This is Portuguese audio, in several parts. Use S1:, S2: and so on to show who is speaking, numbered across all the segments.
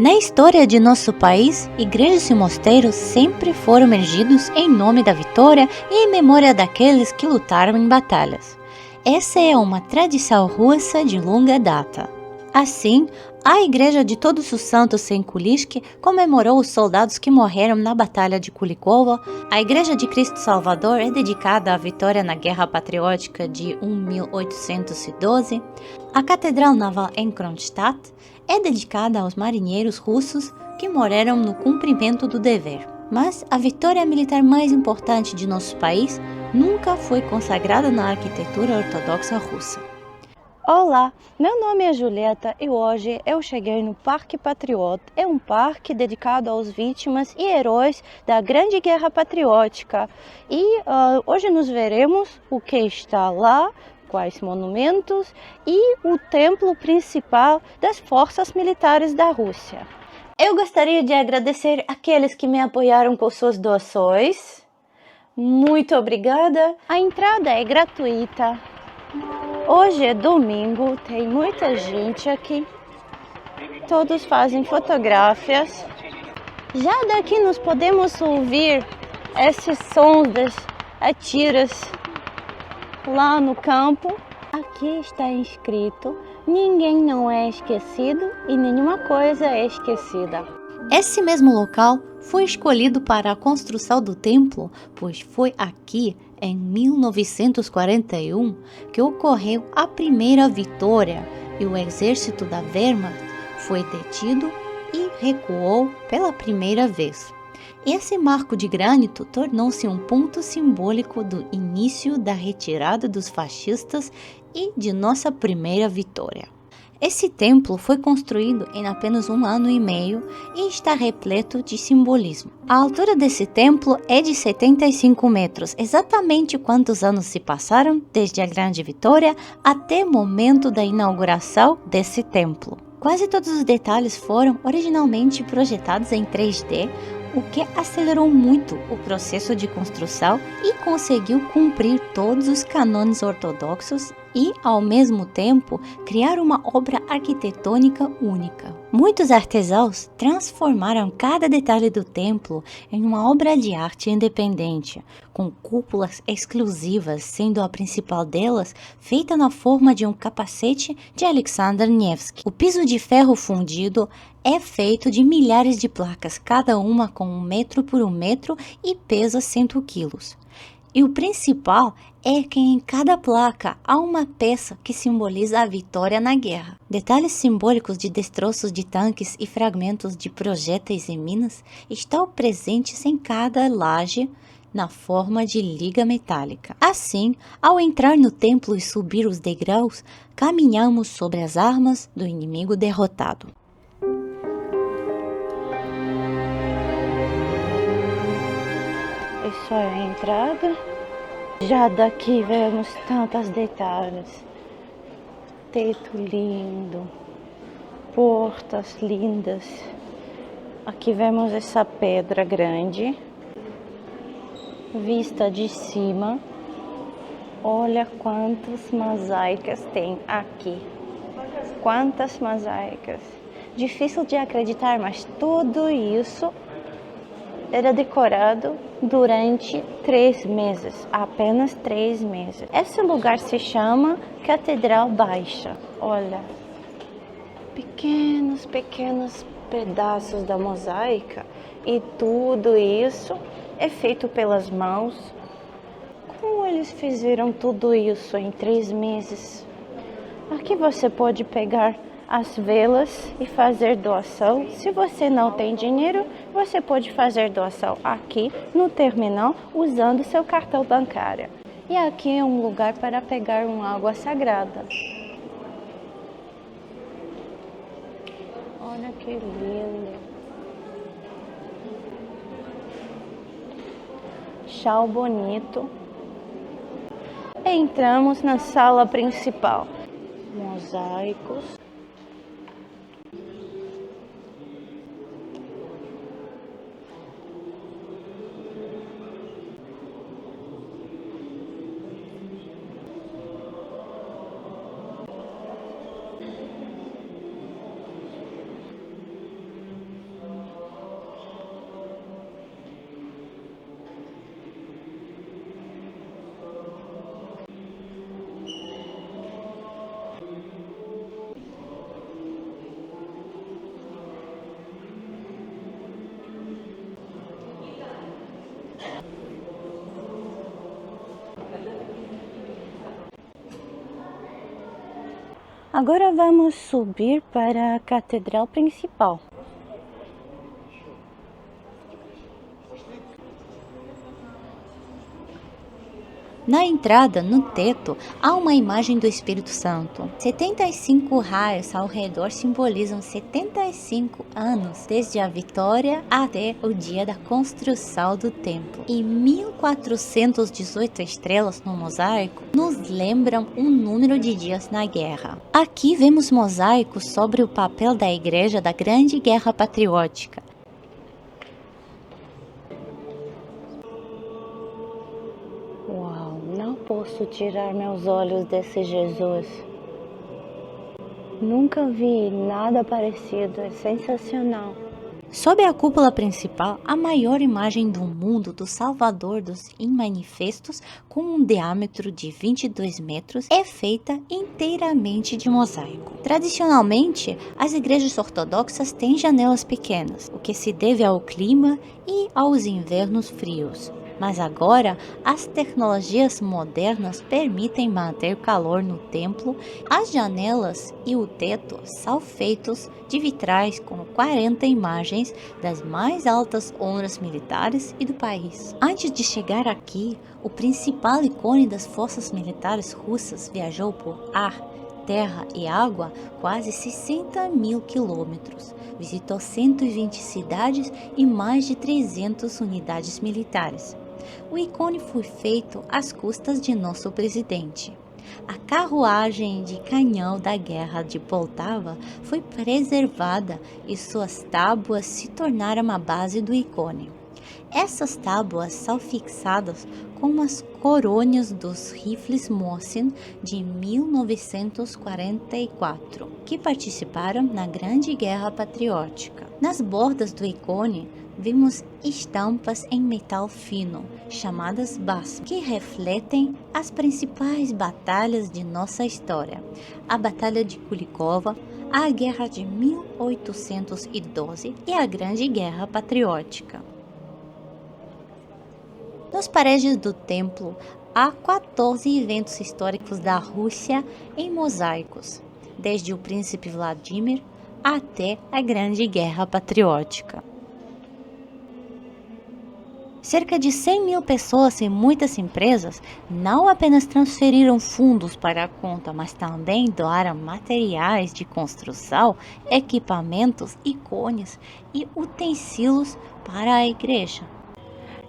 S1: Na história de nosso país, igrejas e mosteiros sempre foram erigidos em nome da vitória e em memória daqueles que lutaram em batalhas. Essa é uma tradição russa de longa data. Assim, a Igreja de Todos os Santos em Kuliski comemorou os soldados que morreram na Batalha de Kulikovo. A Igreja de Cristo Salvador é dedicada à vitória na Guerra Patriótica de 1812. A Catedral Naval em Kronstadt é dedicada aos marinheiros russos que morreram no cumprimento do dever. Mas a vitória militar mais importante de nosso país nunca foi consagrada na arquitetura ortodoxa russa.
S2: Olá, meu nome é Julieta e hoje eu cheguei no Parque Patriota. É um parque dedicado aos vítimas e heróis da Grande Guerra Patriótica. E hoje nos veremos o que está lá, quais monumentos e o templo principal das forças militares da Rússia. Eu gostaria de agradecer aqueles que me apoiaram com suas doações. Muito obrigada. A entrada é gratuita. Hoje é domingo, tem muita gente aqui. Todos fazem fotografias. Já daqui nós podemos ouvir esses sons das atiras lá no campo. Aqui está escrito: ninguém não é esquecido e nenhuma coisa é esquecida.
S1: Esse mesmo local foi escolhido para a construção do templo, pois foi aqui, em 1941, que ocorreu a primeira vitória e o exército da Wehrmacht foi detido e recuou pela primeira vez. Esse marco de granito tornou-se um ponto simbólico do início da retirada dos fascistas e de nossa primeira vitória. Esse templo foi construído em apenas 1 ano e meio e está repleto de simbolismo. A altura desse templo é de 75 metros, exatamente quantos anos se passaram desde a Grande Vitória até o momento da inauguração desse templo. Quase todos os detalhes foram originalmente projetados em 3D, o que acelerou muito o processo de construção e conseguiu cumprir todos os cânones ortodoxos e, ao mesmo tempo, criar uma obra arquitetônica única. Muitos artesãos transformaram cada detalhe do templo em uma obra de arte independente, com cúpulas exclusivas, sendo a principal delas feita na forma de um capacete de Alexander Nevsky. O piso de ferro fundido é feito de milhares de placas, cada uma com 1 metro por 1 metro e pesa 100 quilos. E o principal é que em cada placa há uma peça que simboliza a vitória na guerra. Detalhes simbólicos de destroços de tanques e fragmentos de projéteis e minas estão presentes em cada laje na forma de liga metálica. Assim, ao entrar no templo e subir os degraus, caminhamos sobre as armas do inimigo derrotado.
S2: Isso é a entrada. Já daqui vemos tantos detalhes. Teto lindo, portas lindas. Aqui vemos essa pedra grande. Vista de cima. Olha quantas mosaicas tem aqui. Quantas mosaicas. Difícil de acreditar, mas tudo isso era decorado durante 3 meses, apenas 3 meses. Esse lugar se chama Catedral Baixa. Olha, pequenos pedaços da mosaica e tudo isso é feito pelas mãos. Como eles fizeram tudo isso em 3 meses? Aqui você pode pegar as velas e fazer doação. Se você não tem dinheiro, você pode fazer doação aqui no terminal usando seu cartão bancário. E aqui é um lugar para pegar uma água sagrada. Olha que lindo. Chão bonito. Entramos na sala principal. Mosaicos. Agora vamos subir para a catedral principal.
S1: Na entrada, no teto, há uma imagem do Espírito Santo. 75 raios ao redor simbolizam 75 anos, desde a vitória até o dia da construção do templo. E 1418 estrelas no mosaico nos lembram o número de dias na guerra. Aqui vemos mosaicos sobre o papel da igreja da Grande Guerra Patriótica.
S2: Uau, não posso tirar meus olhos desse Jesus. Nunca vi nada parecido, é sensacional.
S1: Sob a cúpula principal, a maior imagem do mundo do Salvador dos Imanifestos, com um diâmetro de 22 metros, é feita inteiramente de mosaico. Tradicionalmente, as igrejas ortodoxas têm janelas pequenas, o que se deve ao clima e aos invernos frios. Mas agora, as tecnologias modernas permitem manter calor no templo. As janelas e o teto são feitos de vitrais com 40 imagens das mais altas honras militares e do país. Antes de chegar aqui, o principal ícone das forças militares russas viajou por ar, terra e água quase 60 mil quilômetros. Visitou 120 cidades e mais de 300 unidades militares. O ícone foi feito às custas de nosso presidente. A carruagem de canhão da guerra de Poltava foi preservada e suas tábuas se tornaram a base do ícone. Essas tábuas são fixadas com as coronhas dos rifles Mosin de 1944, que participaram na Grande Guerra Patriótica. Nas bordas do ícone, vimos estampas em metal fino, chamadas basmas, que refletem as principais batalhas de nossa história. A Batalha de Kulikovo, a Guerra de 1812 e a Grande Guerra Patriótica. Nas paredes do templo, há 14 eventos históricos da Rússia em mosaicos, desde o Príncipe Vladimir até a Grande Guerra Patriótica. Cerca de 100 mil pessoas e muitas empresas não apenas transferiram fundos para a conta, mas também doaram materiais de construção, equipamentos, ícones e utensílios para a igreja.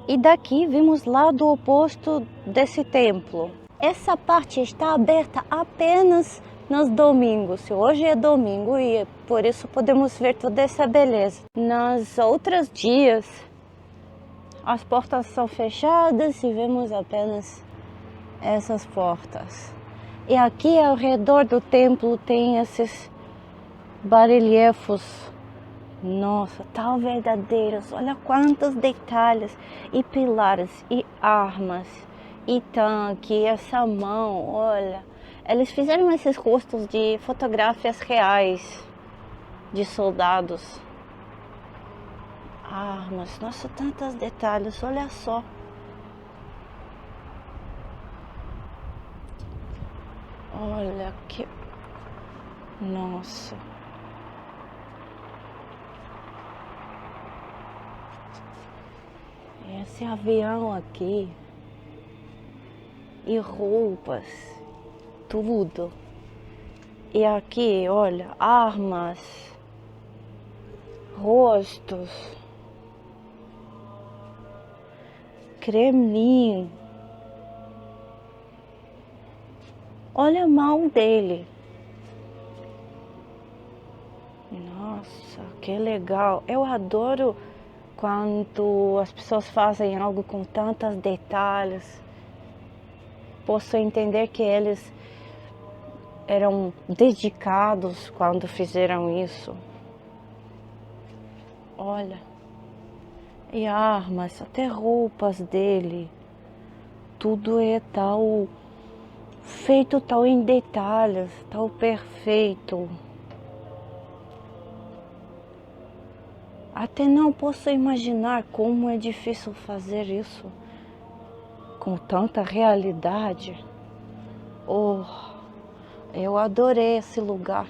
S2: E daqui vimos lado oposto desse templo. Essa parte está aberta apenas nos domingos. Hoje é domingo e por isso podemos ver toda essa beleza. Nos outros dias, as portas são fechadas e vemos apenas essas portas. E aqui ao redor do templo tem esses barelhefos. Nossa, tão verdadeiros. Olha quantos detalhes. E pilares, e armas, e tanque, essa mão, olha. Eles fizeram esses rostos de fotografias reais de soldados. Armas, nossa, tantos detalhes, olha só. Olha que... Nossa. Esse avião aqui. E roupas. Tudo. E aqui, olha, armas. Rostos. Kremlin. Olha a mão dele. Nossa, que legal. Eu adoro quando as pessoas fazem algo com tantos detalhes. Posso entender que eles eram dedicados quando fizeram isso. Olha. E armas, até roupas dele. Tudo é tal... feito tal em detalhes, tal perfeito. Até não posso imaginar como é difícil fazer isso com tanta realidade. Oh, Eu adorei esse lugar.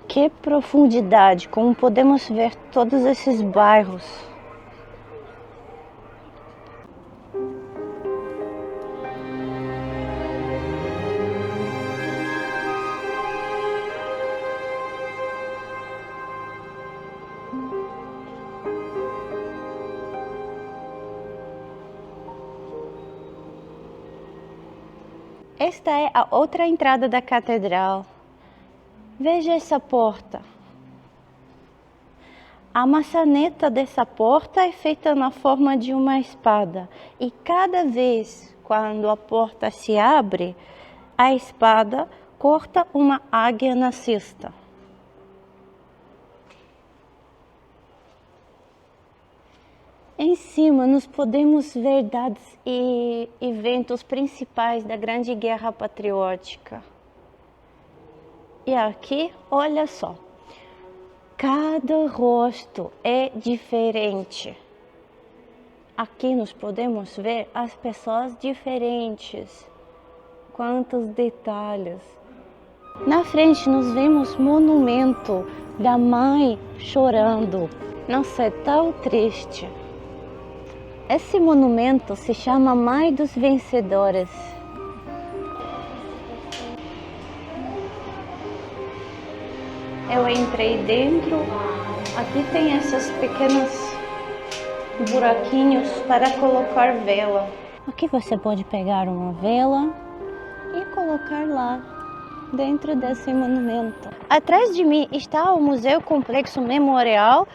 S2: Que profundidade, como podemos ver todos esses bairros. Esta é a outra entrada da catedral. Veja essa porta. A maçaneta dessa porta é feita na forma de uma espada. E cada vez quando a porta se abre, a espada corta uma águia nazista. Em cima nós podemos ver dados e eventos principais da Grande Guerra Patriótica. E aqui, olha só, cada rosto é diferente. Aqui nós podemos ver as pessoas diferentes. Quantos detalhes. Na frente nós vemos monumento da mãe chorando. Nossa, é tão triste. Esse monumento se chama Mãe dos Vencedores. Eu entrei dentro, aqui tem esses pequenos buraquinhos para colocar vela. Aqui você pode pegar uma vela e colocar lá, dentro desse monumento. Atrás de mim está o Museu Complexo Memorial,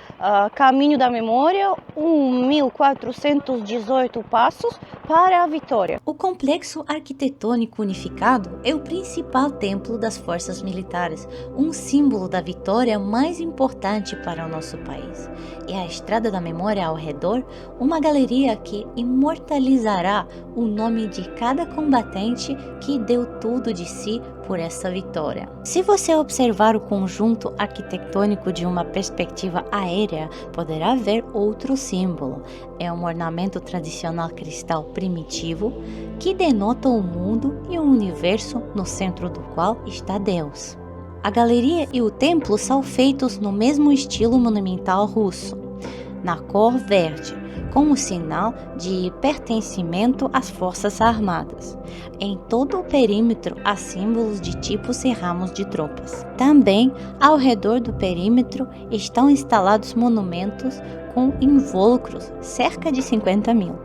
S2: Caminho da Memória, 1418 passos para a vitória.
S1: O complexo arquitetônico unificado é o principal templo das forças militares, um símbolo da vitória mais importante para o nosso país. E a Estrada da Memória ao redor, uma galeria que imortalizará o nome de cada combatente que deu tudo de si por essa vitória. Se você observar o conjunto arquitetônico de uma perspectiva aérea, poderá ver outro símbolo. É um ornamento tradicional cristal primitivo que denota o mundo e o universo no centro do qual está Deus. A galeria e o templo são feitos no mesmo estilo monumental russo, na cor verde, como sinal de pertencimento às forças armadas. Em todo o perímetro há símbolos de tipos e ramos de tropas. Também, ao redor do perímetro, estão instalados monumentos com invólucros, cerca de 50.000.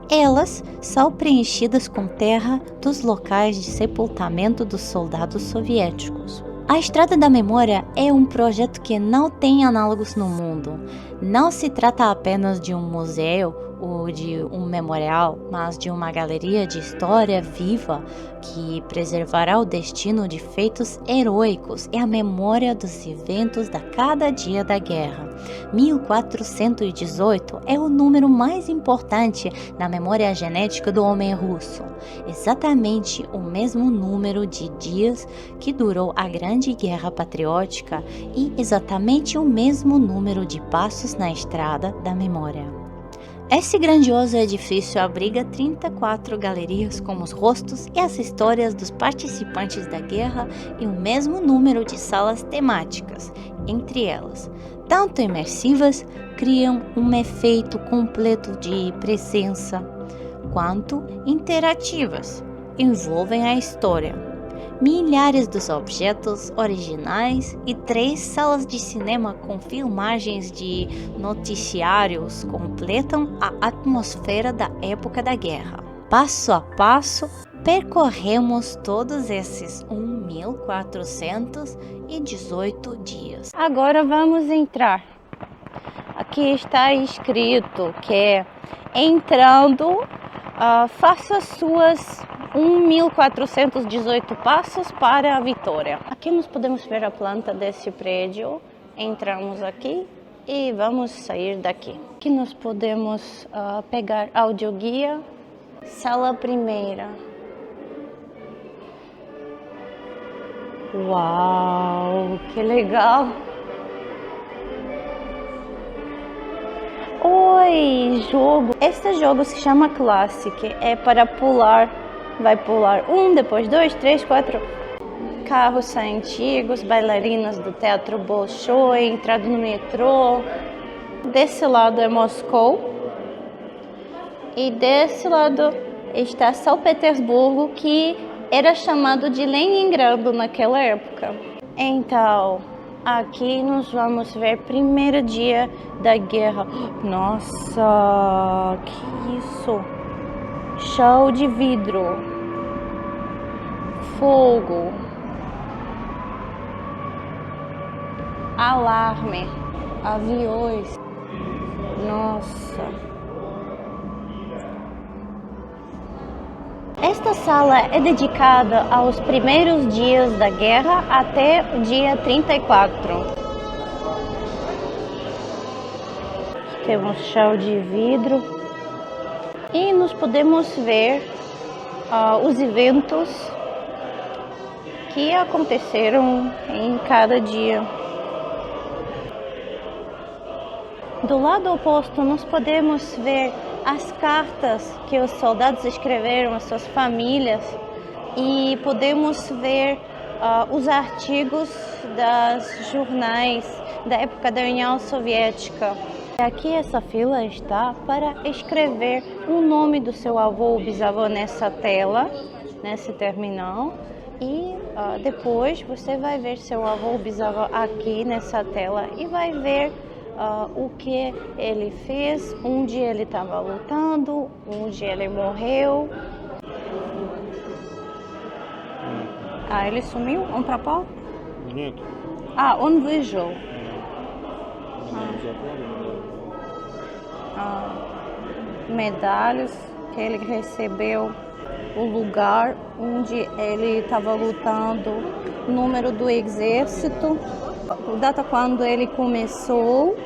S1: Elas são preenchidas com terra dos locais de sepultamento dos soldados soviéticos. A Estrada da Memória é um projeto que não tem análogos no mundo. Não se trata apenas de um museu ou de um memorial, mas de uma galeria de história viva que preservará o destino de feitos heróicos e a memória dos eventos da cada dia da guerra. 1418 é o número mais importante na memória genética do homem russo, exatamente o mesmo número de dias que durou a Grande Guerra Patriótica e exatamente o mesmo número de passos na Estrada da Memória. Esse grandioso edifício abriga 34 galerias com os rostos e as histórias dos participantes da guerra e o mesmo número de salas temáticas, entre elas, tanto imersivas, criam um efeito completo de presença, quanto interativas, envolvem a história. Milhares dos objetos originais e 3 salas de cinema com filmagens de noticiários completam a atmosfera da época da guerra. Passo a passo, percorremos todos esses 1418 dias.
S2: Agora vamos entrar. Aqui está escrito que entrando, faça suas 1418 passos para a vitória. Aqui nós podemos ver a planta desse prédio. Entramos aqui e vamos sair daqui. Aqui nós podemos pegar audioguia, sala primeira. Uau, que legal! Oi, jogo! Este jogo se chama Classic, é para pular vai pular um, depois dois, três, quatro carros antigos, bailarinas do Teatro Bolshoi, entrada no metrô. Desse lado é Moscou e desse lado está São Petersburgo, que era chamado de Leningrado naquela época. Então, aqui nós vamos ver o primeiro dia da guerra. Nossa, que isso? Chão de vidro, fogo, alarme, aviões. Nossa. Esta sala é dedicada aos primeiros dias da guerra até o dia 34. Temos chão de vidro e nós podemos ver os eventos que aconteceram em cada dia. Do lado oposto, nós podemos ver as cartas que os soldados escreveram às suas famílias e podemos ver os artigos das jornais da época da União Soviética. Aqui essa fila está para escrever o nome do seu avô ou bisavô nessa tela, nesse terminal, e depois você vai ver seu avô ou bisavô aqui nessa tela e vai ver o que ele fez, onde ele estava lutando, onde ele morreu. Ele sumiu? Он пропал?
S3: Нет.
S2: Он выжил. Medalhas que ele recebeu, o lugar onde ele estava lutando, o número do exército, a data quando ele começou.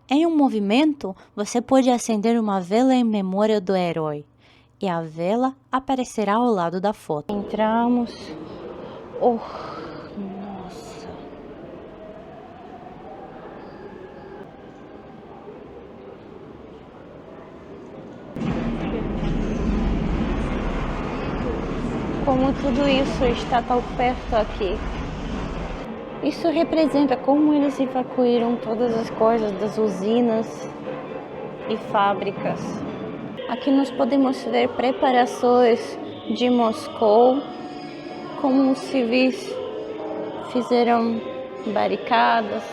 S1: Em um movimento, você pode acender uma vela em memória do herói, e a vela aparecerá ao lado da foto.
S2: Entramos. Nossa. Como tudo isso está tão perto aqui. Isso representa como eles evacuaram todas as coisas das usinas e fábricas. Aqui nós podemos ver preparações de Moscou, como os civis fizeram barricadas.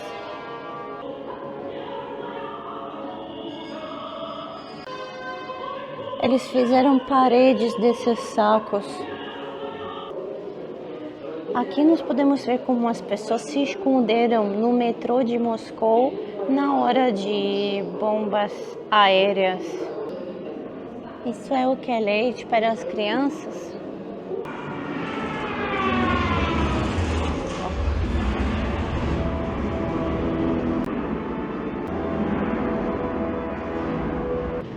S2: Eles fizeram paredes desses sacos. Aqui nós podemos ver como as pessoas se esconderam no metrô de Moscou na hora de bombas aéreas. Isso é o que é leite para as crianças?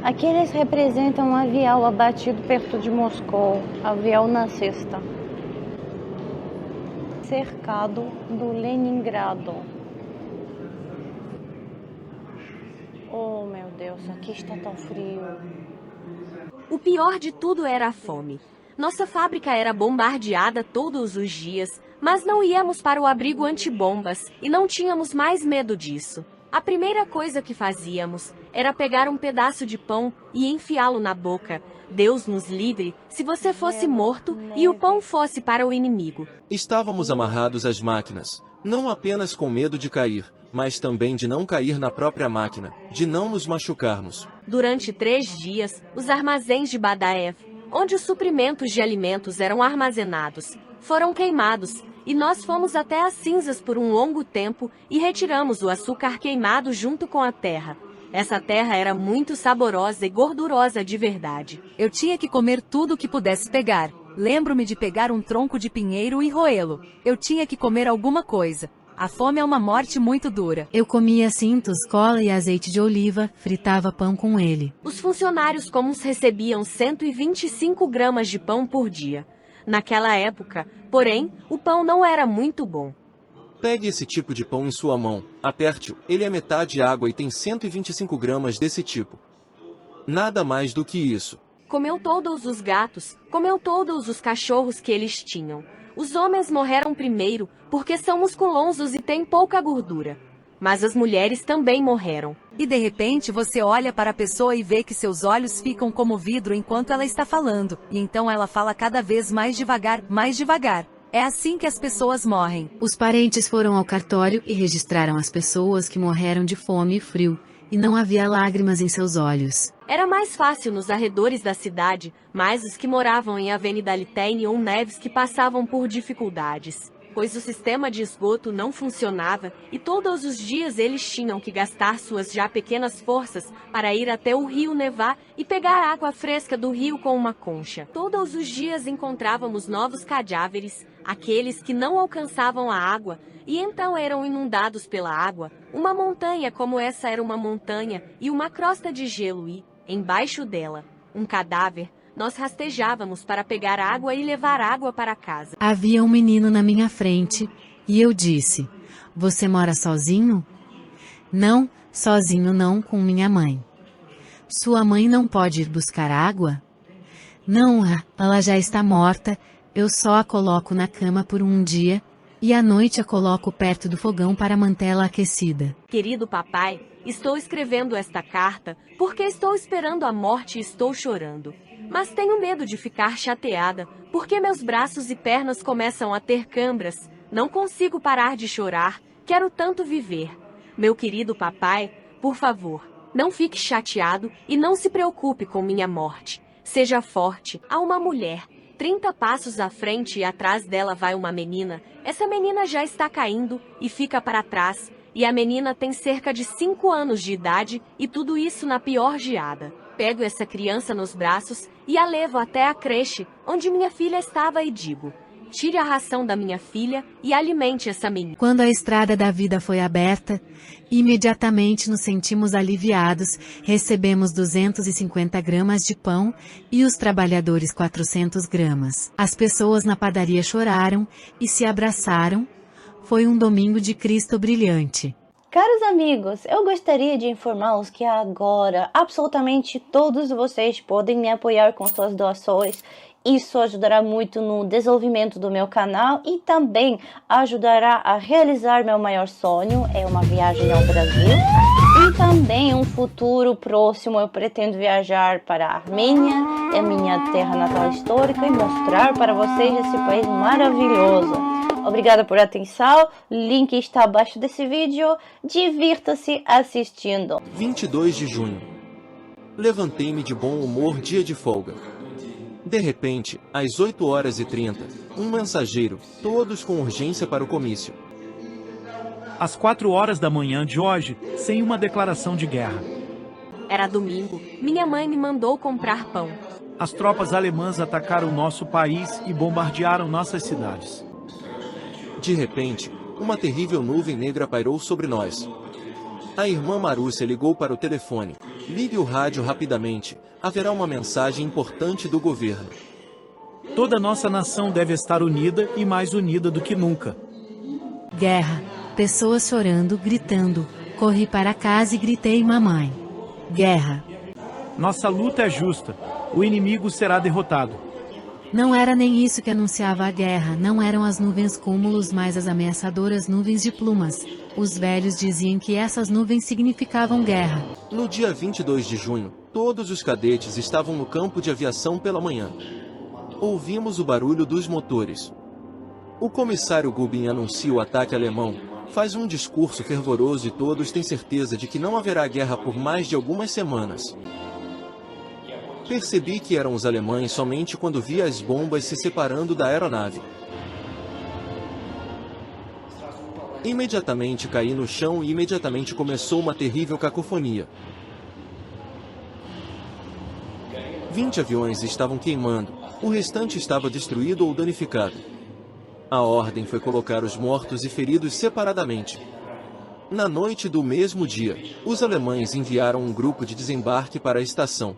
S2: Aqui eles representam um avião abatido perto de Moscou, avião nazista. Cercado do Leningrado. Oh meu Deus, aqui está tão frio.
S4: O pior de tudo era a fome. Nossa fábrica era bombardeada todos os dias, mas não íamos para o abrigo antibombas e não tínhamos mais medo disso. A primeira coisa que fazíamos era pegar um pedaço de pão e enfiá-lo na boca. Deus nos livre se você fosse morto e o pão fosse para o inimigo.
S5: Estávamos amarrados às máquinas, não apenas com medo de cair, mas também de não cair na própria máquina, de não nos machucarmos.
S4: Durante 3 dias, os armazéns de Badaev, onde os suprimentos de alimentos eram armazenados, foram queimados, e nós fomos até as cinzas por um longo tempo e retiramos o açúcar queimado junto com a terra. Essa terra era muito saborosa e gordurosa de verdade.
S6: Eu tinha que comer tudo o que pudesse pegar. Lembro-me de pegar um tronco de pinheiro e roê-lo. Eu tinha que comer alguma coisa. A fome é uma morte muito dura.
S7: Eu comia cintos, cola e azeite de oliva, fritava pão com ele.
S4: Os funcionários comuns recebiam 125 gramas de pão por dia. Naquela época, porém, o pão não era muito bom.
S5: Pegue esse tipo de pão em sua mão, aperte-o, ele é metade água e tem 125 gramas desse tipo. Nada mais do que isso.
S4: comeu todos os gatos, comeu todos os cachorros que eles tinham. Os homens morreram primeiro, porque são musculosos e têm pouca gordura. Mas as mulheres também morreram.
S6: E de repente você olha para a pessoa e vê que seus olhos ficam como vidro enquanto ela está falando, e então ela fala cada vez mais devagar, mais devagar. É assim que as pessoas morrem.
S7: Os parentes foram ao cartório e registraram as pessoas que morreram de fome e frio, e não havia lágrimas em seus olhos.
S4: Era mais fácil nos arredores da cidade, mas os que moravam em Avenida Litaine ou Neves que passavam por dificuldades, pois o sistema de esgoto não funcionava e todos os dias eles tinham que gastar suas já pequenas forças para ir até o rio Nevá e pegar água fresca do rio com uma concha. Todos os dias encontrávamos novos cadáveres, aqueles que não alcançavam a água, e então eram inundados pela água. Uma montanha como essa era uma montanha e uma crosta de gelo e, embaixo dela, um cadáver. Nós rastejávamos para pegar água e levar água para casa.
S7: Havia um menino na minha frente, e eu disse, "Você mora sozinho?" "Não, sozinho não, com minha mãe." "Sua mãe não pode ir buscar água?" "Não, ela já está morta, eu só a coloco na cama por um dia, e à noite a coloco perto do fogão para mantê-la aquecida."
S4: Querido papai, estou escrevendo esta carta porque estou esperando a morte e estou chorando. Mas tenho medo de ficar chateada, porque meus braços e pernas começam a ter câimbras. Não consigo parar de chorar, quero tanto viver. Meu querido papai, por favor, não fique chateado e não se preocupe com minha morte. Seja forte. Há uma mulher, 30 passos à frente e atrás dela vai uma menina. Essa menina já está caindo e fica para trás, e a menina tem cerca de 5 anos de idade e tudo isso na pior geada. Pego essa criança nos braços e a levo até a creche, onde minha filha estava e digo, tire a ração da minha filha e alimente essa menina.
S7: Quando a estrada da vida foi aberta, imediatamente nos sentimos aliviados, recebemos 250 gramas de pão e os trabalhadores 400 gramas. As pessoas na padaria choraram e se abraçaram. Foi um domingo de Cristo brilhante.
S2: Caros amigos, eu gostaria de informá-los que agora absolutamente todos vocês podem me apoiar com suas doações. Isso ajudará muito no desenvolvimento do meu canal e também ajudará a realizar meu maior sonho, é uma viagem ao Brasil. E também em um futuro próximo eu pretendo viajar para a Armênia, é minha terra natal histórica, e mostrar para vocês esse país maravilhoso. Obrigada por atenção, link está abaixo desse vídeo, divirta-se assistindo.
S5: 22 de junho. Levantei-me de bom humor dia de folga. De repente, às 8h30, um mensageiro, todos com urgência para o comício.
S3: Às 4h da manhã de hoje, sem uma declaração de guerra.
S4: Era domingo, minha mãe me mandou comprar pão.
S3: As tropas alemãs atacaram nosso país e bombardearam nossas cidades.
S5: De repente, uma terrível nuvem negra pairou sobre nós. A irmã Marúcia ligou para o telefone. Ligue o rádio rapidamente, haverá uma mensagem importante do governo.
S3: Toda nossa nação deve estar unida e mais unida do que nunca.
S7: Guerra. Pessoas chorando, gritando. Corri para casa e gritei, mamãe. Guerra.
S3: Nossa luta é justa. O inimigo será derrotado.
S7: Não era nem isso que anunciava a guerra, não eram as nuvens cúmulos, mas as ameaçadoras nuvens de plumas. Os velhos diziam que essas nuvens significavam guerra.
S5: No dia 22 de junho, todos os cadetes estavam no campo de aviação pela manhã. Ouvimos o barulho dos motores. O comissário Gubin anuncia o ataque alemão, faz um discurso fervoroso e todos têm certeza de que não haverá guerra por mais de algumas semanas. Percebi que eram os alemães somente quando vi as bombas se separando da aeronave. Imediatamente caí no chão e imediatamente começou uma terrível cacofonia. 20 aviões estavam queimando, o restante estava destruído ou danificado. A ordem foi colocar os mortos e feridos separadamente. Na noite do mesmo dia, os alemães enviaram um grupo de desembarque para a estação.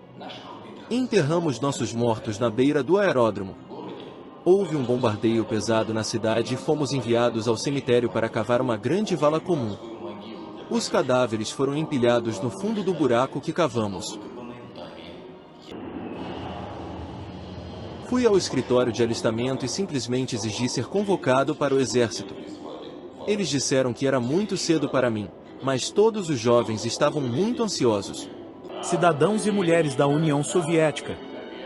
S5: Enterramos nossos mortos na beira do aeródromo. Houve um bombardeio pesado na cidade e fomos enviados ao cemitério para cavar uma grande vala comum. Os cadáveres foram empilhados no fundo do buraco que cavamos. Fui ao escritório de alistamento e simplesmente exigi ser convocado para o exército. Eles disseram que era muito cedo para mim, mas todos os jovens estavam muito ansiosos.
S3: Cidadãos e mulheres da União Soviética.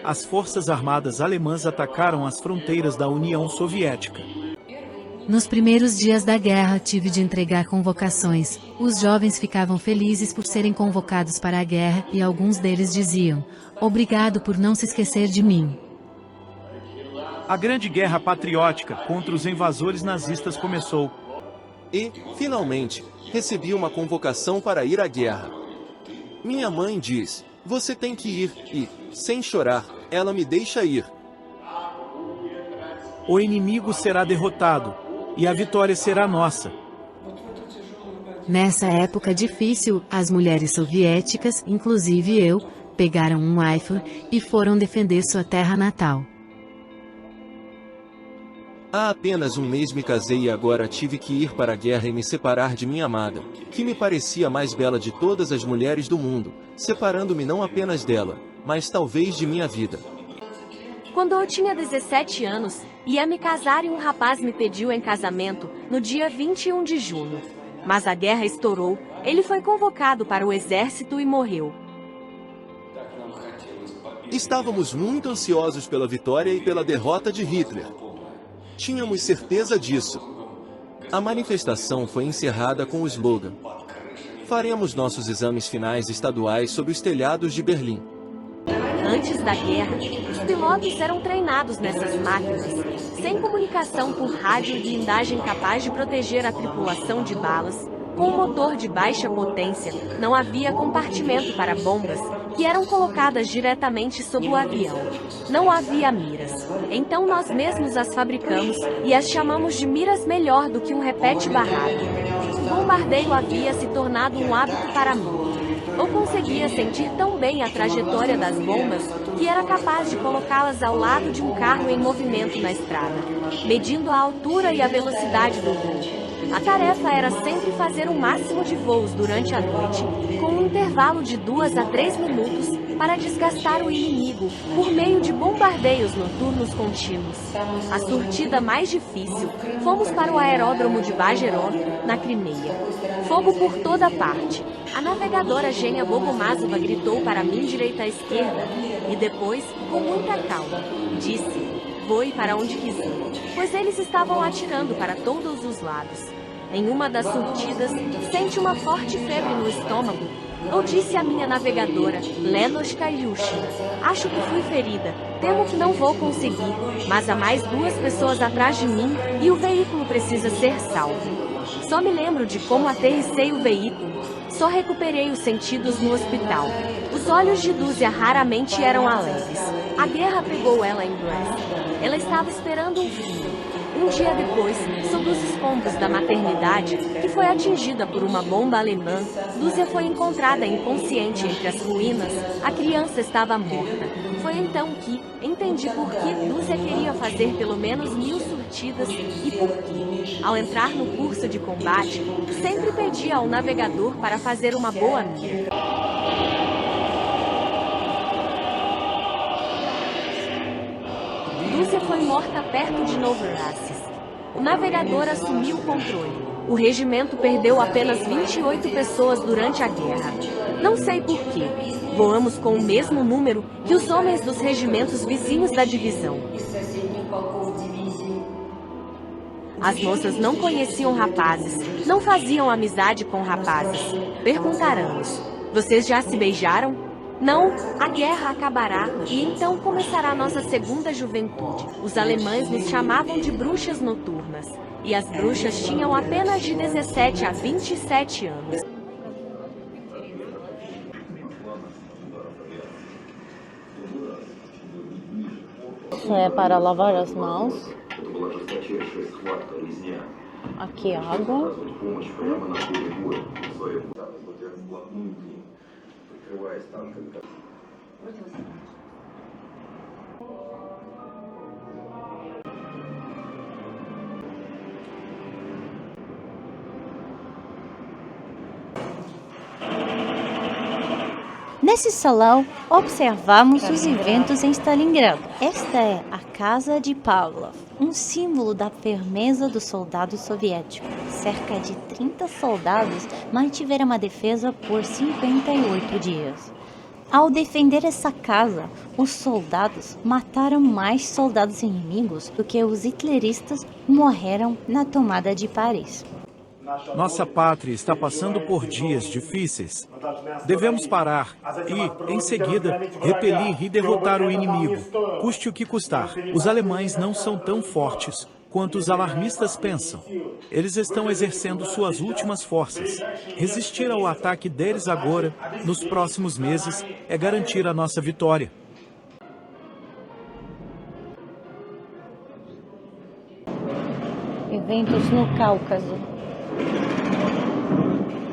S3: As forças armadas alemãs atacaram as fronteiras da União Soviética.
S7: Nos primeiros dias da guerra tive de entregar convocações. Os jovens ficavam felizes por serem convocados para a guerra e alguns deles diziam: "Obrigado por não se esquecer de mim."
S3: A Grande Guerra Patriótica contra os invasores nazistas começou.
S5: E, finalmente, recebi uma convocação para ir à guerra. Minha mãe diz: "Você tem que ir", e, sem chorar, ela me deixa ir.
S3: O inimigo será derrotado, e a vitória será nossa.
S7: Nessa época difícil, as mulheres soviéticas, inclusive eu, pegaram um rifle e foram defender sua terra natal.
S5: Há apenas um mês me casei e agora tive que ir para a guerra e me separar de minha amada, que me parecia a mais bela de todas as mulheres do mundo, separando-me não apenas dela, mas talvez de minha vida.
S4: Quando eu tinha 17 anos, ia me casar e um rapaz me pediu em casamento no dia 21 de junho. Mas a guerra estourou, ele foi convocado para o exército e morreu.
S5: Estávamos muito ansiosos pela vitória e pela derrota de Hitler. Tínhamos certeza disso. A manifestação foi encerrada com o slogan: "Faremos nossos exames finais estaduais sob os telhados de Berlim."
S4: Antes da guerra, os pilotos eram treinados nessas máquinas, sem comunicação por rádio e blindagem capaz de proteger a tripulação de balas. Com um motor de baixa potência, não havia compartimento para bombas, que eram colocadas diretamente sob o avião. Não havia miras. Então nós mesmos as fabricamos e as chamamos de miras melhor do que um repete barrado. O bombardeio havia se tornado um hábito para mim. Eu conseguia sentir tão bem a trajetória das bombas que era capaz de colocá-las ao lado de um carro em movimento na estrada, medindo a altura e a velocidade do voo. A tarefa era sempre fazer o máximo de voos durante a noite, com um intervalo de 2 a 3 minutos para desgastar o inimigo por meio de bombardeios noturnos contínuos. A surtida mais difícil, fomos para o aeródromo de Bajerov, na Crimeia. Fogo por toda parte. A navegadora Genia Bogomazova gritou para mim direita à esquerda e depois, com muita calma, disse: "Voe para onde quiser", pois eles estavam atirando para todos os lados. Em uma das surtidas, sente uma forte febre no estômago. Eu disse à minha navegadora, Lenoshka Ilyushina: "Acho que fui ferida, temo que não vou conseguir, mas há mais 2 pessoas atrás de mim e o veículo precisa ser salvo." Só me lembro de como aterrissei o veículo. Só recuperei os sentidos no hospital. Os olhos de Dúzia raramente eram alegres. A guerra pegou ela em Brest. Ela estava esperando um filho. Um dia depois, sob os escombros da maternidade, que foi atingida por uma bomba alemã, Dúzia foi encontrada inconsciente entre as ruínas. A criança estava morta. Foi então que entendi por que Dúzia queria fazer pelo menos 1000 surtidas e por que, ao entrar no curso de combate, sempre pedia ao navegador para fazer uma boa mira. Dúzia foi morta perto de Novorossiysk. O navegador assumiu o controle. O regimento perdeu apenas 28 pessoas durante a guerra. Não sei por quê. Voamos com o mesmo número que os homens dos regimentos vizinhos da divisão. As moças não conheciam rapazes, não faziam amizade com rapazes. Perguntarão-nos: "Vocês já se beijaram?" Não, a guerra acabará e então começará nossa segunda juventude. Os alemães nos chamavam de bruxas noturnas e as bruxas tinham apenas de 17 a 27 anos.
S2: Isso é para lavar as mãos. Aqui água.
S1: Nesse salão, observamos os eventos em Stalingrado. Esta é a Casa de Pavlov, um símbolo da firmeza do soldado soviético. Cerca de 30 soldados mantiveram a defesa por 58 dias. Ao defender essa casa, os soldados mataram mais soldados inimigos do que os hitleristas morreram na tomada de Paris.
S3: Nossa pátria está passando por dias difíceis. Devemos parar e, em seguida, repelir e derrotar o inimigo, custe o que custar. Os alemães não são tão fortes quanto os alarmistas pensam. Eles estão exercendo suas últimas forças. Resistir ao ataque deles agora, nos próximos meses, é garantir a nossa vitória.
S2: Eventos no Cáucaso.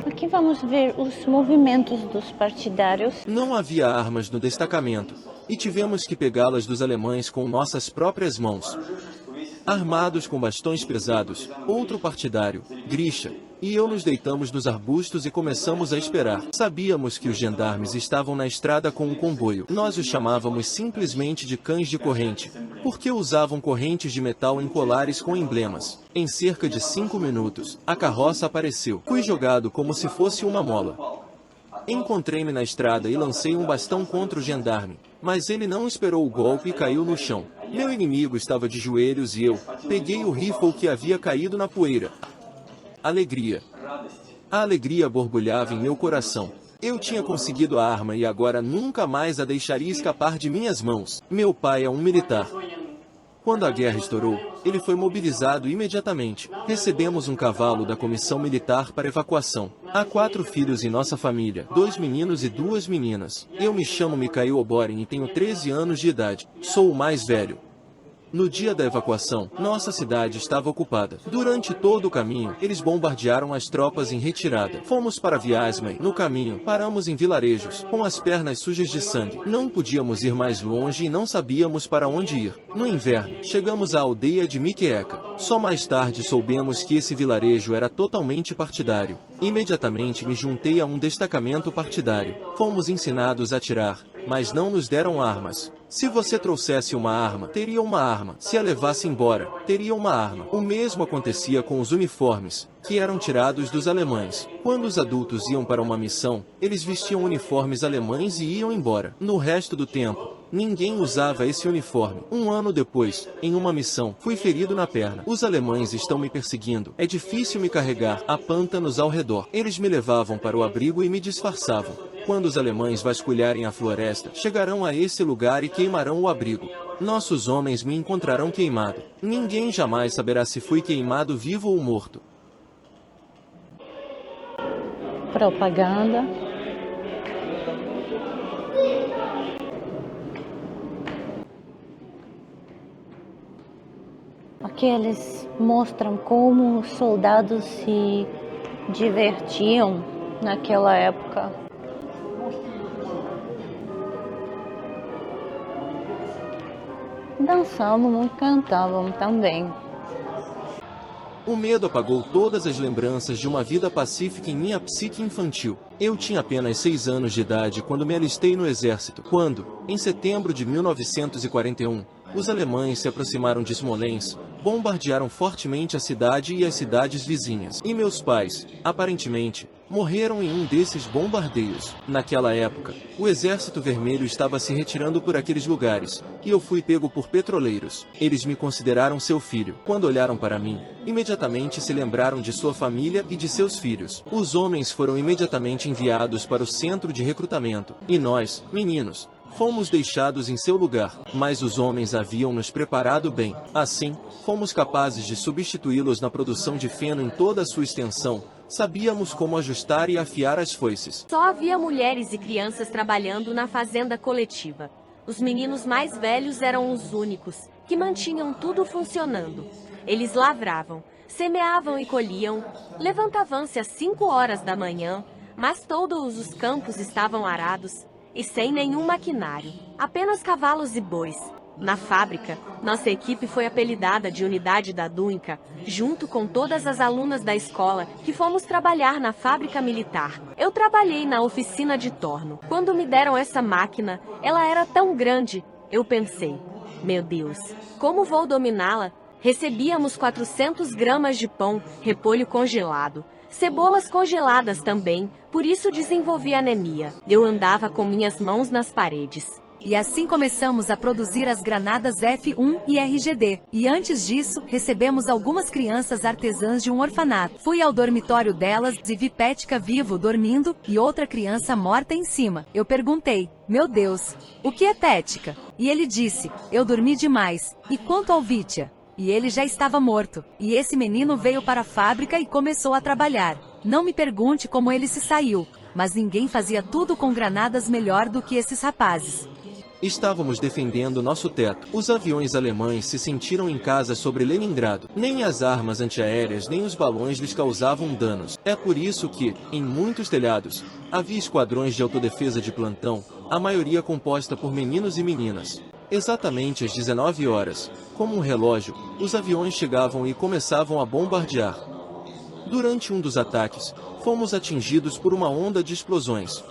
S2: Aqui vamos ver os movimentos dos partidários.
S5: Não havia armas no destacamento e tivemos que pegá-las dos alemães com nossas próprias mãos. Armados com bastões pesados, outro partidário, Grisha, e eu nos deitamos nos arbustos e começamos a esperar. Sabíamos que os gendarmes estavam na estrada com um comboio. Nós os chamávamos simplesmente de cães de corrente, porque usavam correntes de metal em colares com emblemas. Em cerca de 5 minutos, a carroça apareceu. Fui jogado como se fosse uma mola. Encontrei-me na estrada e lancei um bastão contra o gendarme, mas ele não esperou o golpe e caiu no chão. Meu inimigo estava de joelhos e eu peguei o rifle que havia caído na poeira. Alegria. A alegria borbulhava em meu coração. Eu tinha conseguido a arma e agora nunca mais a deixaria escapar de minhas mãos. Meu pai é um militar. Quando a guerra estourou, ele foi mobilizado imediatamente. Recebemos um cavalo da comissão militar para evacuação. Há 4 filhos em nossa família, 2 meninos e 2 meninas. Eu me chamo Mikhail Oborin e tenho 13 anos de idade. Sou o mais velho. No dia da evacuação, nossa cidade estava ocupada. Durante todo o caminho, eles bombardearam as tropas em retirada. Fomos para Vyazma. No caminho, paramos em vilarejos, com as pernas sujas de sangue. Não podíamos ir mais longe e não sabíamos para onde ir. No inverno, chegamos à aldeia de Mikieka. Só mais tarde soubemos que esse vilarejo era totalmente partidário. Imediatamente me juntei a um destacamento partidário. Fomos ensinados a atirar, mas não nos deram armas. Se você trouxesse uma arma, teria uma arma. Se a levasse embora, teria uma arma. O mesmo acontecia com os uniformes, que eram tirados dos alemães. Quando os adultos iam para uma missão, eles vestiam uniformes alemães e iam embora. No resto do tempo, ninguém usava esse uniforme. 1 ano depois, em uma missão, fui ferido na perna. Os alemães estão me perseguindo. É difícil me carregar. Há pântanos ao redor. Eles me levavam para o abrigo e me disfarçavam. Quando os alemães vasculharem a floresta, chegarão a esse lugar e queimarão o abrigo. Nossos homens me encontrarão queimado. Ninguém jamais saberá se fui queimado vivo ou morto.
S2: Propaganda. Aqui eles mostram como os soldados se divertiam naquela época. Dançavam e cantavam também.
S5: O medo apagou todas as lembranças de uma vida pacífica em minha psique infantil. Eu tinha apenas 6 anos de idade quando me alistei no exército. Quando, em setembro de 1941, os alemães se aproximaram de Smolensk, bombardearam fortemente a cidade e as cidades vizinhas. E meus pais, aparentemente, morreram em um desses bombardeios. Naquela época, o Exército Vermelho estava se retirando por aqueles lugares, e eu fui pego por petroleiros. Eles me consideraram seu filho. Quando olharam para mim, imediatamente se lembraram de sua família e de seus filhos. Os homens foram imediatamente enviados para o centro de recrutamento, e nós, meninos, fomos deixados em seu lugar, mas os homens haviam nos preparado bem. Assim, fomos capazes de substituí-los na produção de feno em toda a sua extensão. Sabíamos como ajustar e afiar as foices.
S4: Só havia mulheres e crianças trabalhando na fazenda coletiva. Os meninos mais velhos eram os únicos que mantinham tudo funcionando. Eles lavravam, semeavam e colhiam, levantavam-se às 5 horas da manhã, mas todos os campos estavam arados e sem nenhum maquinário, apenas cavalos e bois. Na fábrica, nossa equipe foi apelidada de Unidade da Dunca, junto com todas as alunas da escola que fomos trabalhar na fábrica militar. Eu trabalhei na oficina de torno. Quando me deram essa máquina, ela era tão grande. Eu pensei, meu Deus, como vou dominá-la? Recebíamos 400 gramas de pão, repolho congelado, cebolas congeladas também, por isso desenvolvi anemia. Eu andava com minhas mãos nas paredes.
S6: E assim começamos a produzir as granadas F1 e RGD. E antes disso, recebemos algumas crianças artesãs de um orfanato. Fui ao dormitório delas e vi Pética vivo dormindo e outra criança morta em cima. Eu perguntei, meu Deus, o que é Pética? E ele disse, eu dormi demais. E quanto ao Vitia? E ele já estava morto. E esse menino veio para a fábrica e começou a trabalhar. Não me pergunte como ele se saiu, mas ninguém fazia tudo com granadas melhor do que esses rapazes.
S5: Estávamos defendendo nosso teto. Os aviões alemães se sentiram em casa sobre Leningrado. Nem as armas antiaéreas nem os balões lhes causavam danos. É por isso que, em muitos telhados, havia esquadrões de autodefesa de plantão, a maioria composta por meninos e meninas. Exatamente às 19 horas, como um relógio, os aviões chegavam e começavam a bombardear. Durante um dos ataques, fomos atingidos por uma onda de explosões.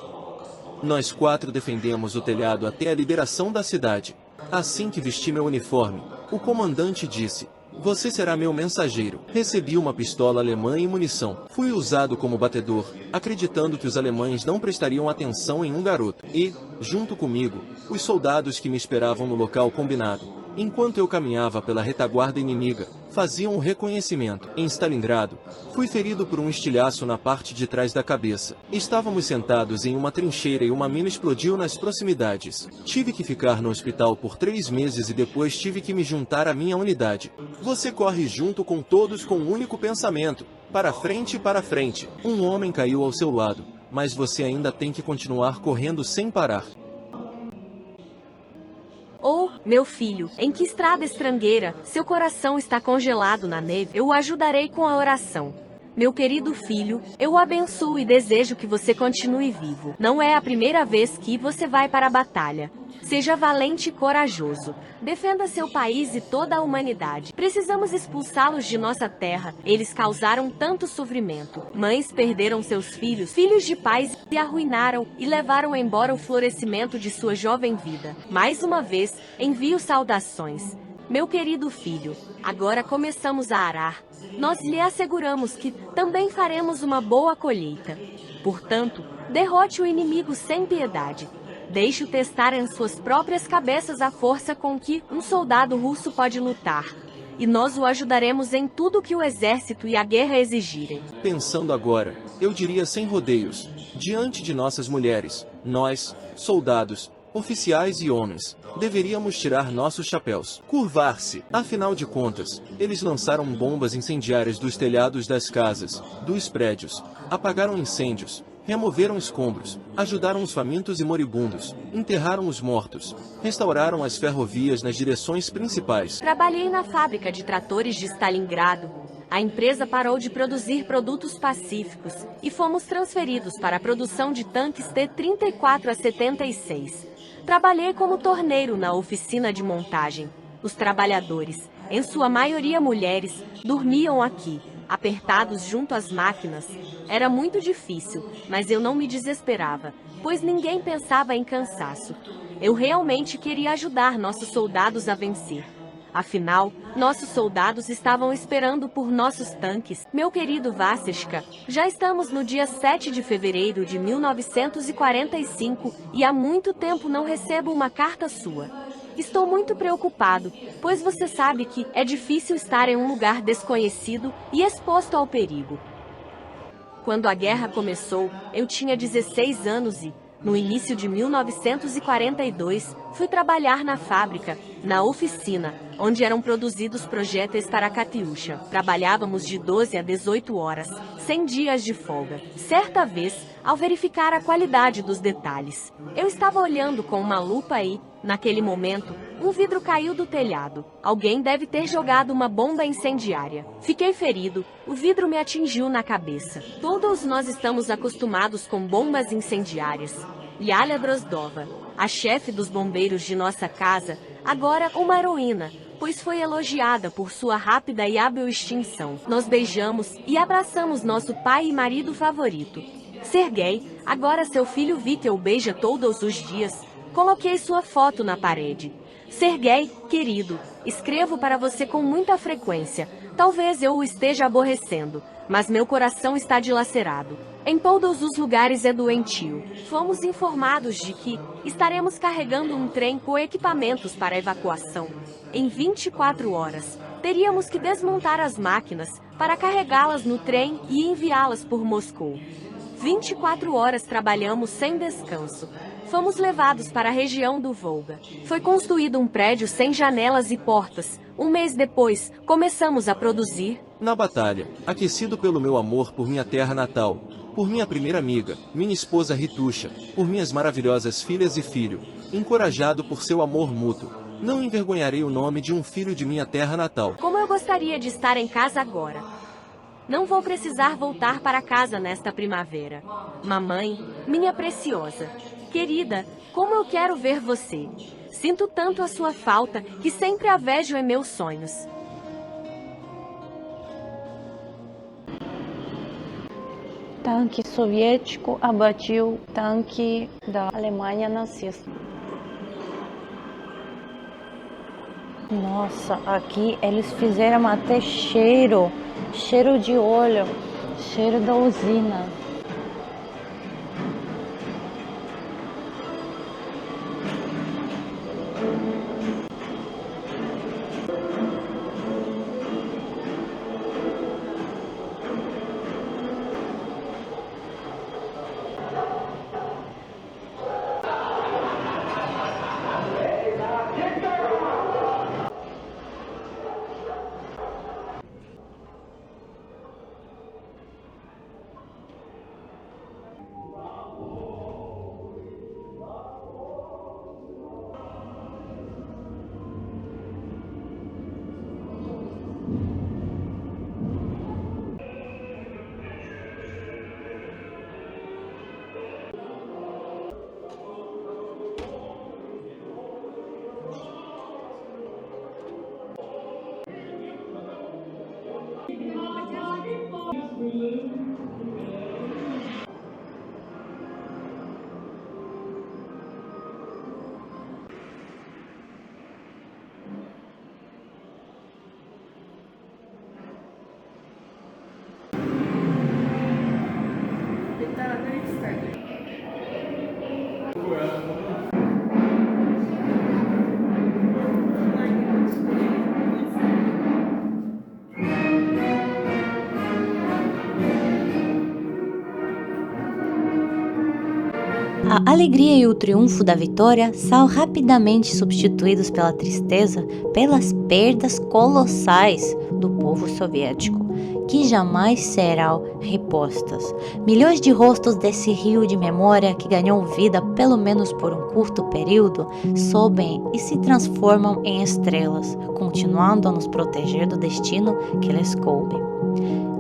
S5: Nós 4 defendemos o telhado até a liberação da cidade. Assim que vesti meu uniforme, o comandante disse, você será meu mensageiro. Recebi uma pistola alemã e munição. Fui usado como batedor, acreditando que os alemães não prestariam atenção em um garoto. E, junto comigo, os soldados que me esperavam no local combinado. Enquanto eu caminhava pela retaguarda inimiga, faziam um reconhecimento. Em Stalingrado, fui ferido por um estilhaço na parte de trás da cabeça. Estávamos sentados em uma trincheira e uma mina explodiu nas proximidades. Tive que ficar no hospital por 3 meses e depois tive que me juntar à minha unidade. Você corre junto com todos com um único pensamento. Para frente e para frente. Um homem caiu ao seu lado, mas você ainda tem que continuar correndo sem parar.
S4: Oh, meu filho, em que estrada estrangeira, seu coração está congelado na neve, eu o ajudarei com a oração. Meu querido filho, eu o abençoo e desejo que você continue vivo. Não é a primeira vez que você vai para a batalha. Seja valente e corajoso. Defenda seu país e toda a humanidade. Precisamos expulsá-los de nossa terra. Eles causaram tanto sofrimento. Mães perderam seus filhos, filhos de pais se arruinaram e levaram embora o florescimento de sua jovem vida. Mais uma vez, envio saudações. Meu querido filho, agora começamos a arar. Nós lhe asseguramos que também faremos uma boa colheita. Portanto, derrote o inimigo sem piedade. Deixe-o testar em suas próprias cabeças a força com que um soldado russo pode lutar. E nós o ajudaremos em tudo que o exército e a guerra exigirem.
S5: Pensando agora, eu diria sem rodeios, diante de nossas mulheres, nós, soldados, oficiais e homens, deveríamos tirar nossos chapéus, curvar-se. Afinal de contas, eles lançaram bombas incendiárias dos telhados das casas, dos prédios, apagaram incêndios, removeram escombros, ajudaram os famintos e moribundos, enterraram os mortos, restauraram as ferrovias nas direções principais.
S4: Trabalhei na fábrica de tratores de Stalingrado. A empresa parou de produzir produtos pacíficos e fomos transferidos para a produção de tanques T-34 a 76. Trabalhei como torneiro na oficina de montagem. Os trabalhadores, em sua maioria mulheres, dormiam aqui, apertados junto às máquinas. Era muito difícil, mas eu não me desesperava, pois ninguém pensava em cansaço. Eu realmente queria ajudar nossos soldados a vencer. Afinal, nossos soldados estavam esperando por nossos tanques. Meu querido Vassechka, já estamos no dia 7 de fevereiro de 1945 e há muito tempo não recebo uma carta sua. Estou muito preocupado, pois você sabe que é difícil estar em um lugar desconhecido e exposto ao perigo. Quando a guerra começou, eu tinha 16 anos e, no início de 1942, fui trabalhar na fábrica, na oficina, onde eram produzidos projéteis para Katyusha. Trabalhávamos de 12 a 18 horas, 100 dias de folga. Certa vez, ao verificar a qualidade dos detalhes, eu estava olhando com uma lupa e, Naquele momento, um vidro caiu do telhado. Alguém deve ter jogado uma bomba incendiária. Fiquei ferido, o vidro me atingiu na cabeça. Todos nós estamos acostumados com bombas incendiárias. Lialia Drozdova, a chefe dos bombeiros de nossa casa, agora uma heroína, pois foi elogiada por sua rápida e hábil extinção. Nós beijamos e abraçamos nosso pai e marido favorito. Sergei, agora seu filho Víttel o beija todos os dias. Coloquei sua foto na parede. Sergei, querido, escrevo para você com muita frequência. Talvez eu o esteja aborrecendo, mas meu coração está dilacerado. Em todos os lugares é doentio. Fomos informados de que estaremos carregando um trem com equipamentos para evacuação. Em 24 horas, teríamos que desmontar as máquinas para carregá-las no trem e enviá-las por Moscou. 24 horas trabalhamos sem descanso. Fomos levados para a região do Volga. Foi construído um prédio sem janelas e portas. Um mês depois, começamos a produzir.
S5: Na batalha, aquecido pelo meu amor por minha terra natal, por minha primeira amiga, minha esposa Ritusha, por minhas maravilhosas filhas e filho, encorajado por seu amor mútuo, não envergonharei o nome de um filho de minha terra natal.
S4: Como eu gostaria de estar em casa agora. Não vou precisar voltar para casa nesta primavera. Mamãe, minha preciosa, querida, como eu quero ver você. Sinto tanto a sua falta que sempre a vejo em meus sonhos.
S2: Tanque soviético abatiu tanque da Alemanha nazista. Nossa, aqui eles fizeram até cheiro de óleo, cheiro da usina.
S1: A alegria e o triunfo da vitória são rapidamente substituídos pela tristeza, pelas perdas colossais do povo soviético, que jamais serão repostas. Milhões de rostos desse rio de memória que ganhou vida pelo menos por um curto período sobem e se transformam em estrelas, continuando a nos proteger do destino que lhes coube.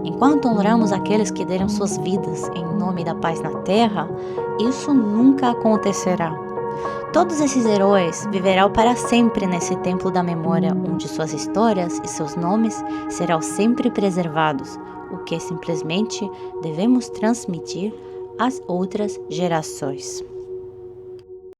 S1: Enquanto honramos aqueles que deram suas vidas em nome da paz na Terra, isso nunca acontecerá. Todos esses heróis viverão para sempre nesse templo da memória, onde suas histórias e seus nomes serão sempre preservados, o que simplesmente devemos transmitir às outras gerações.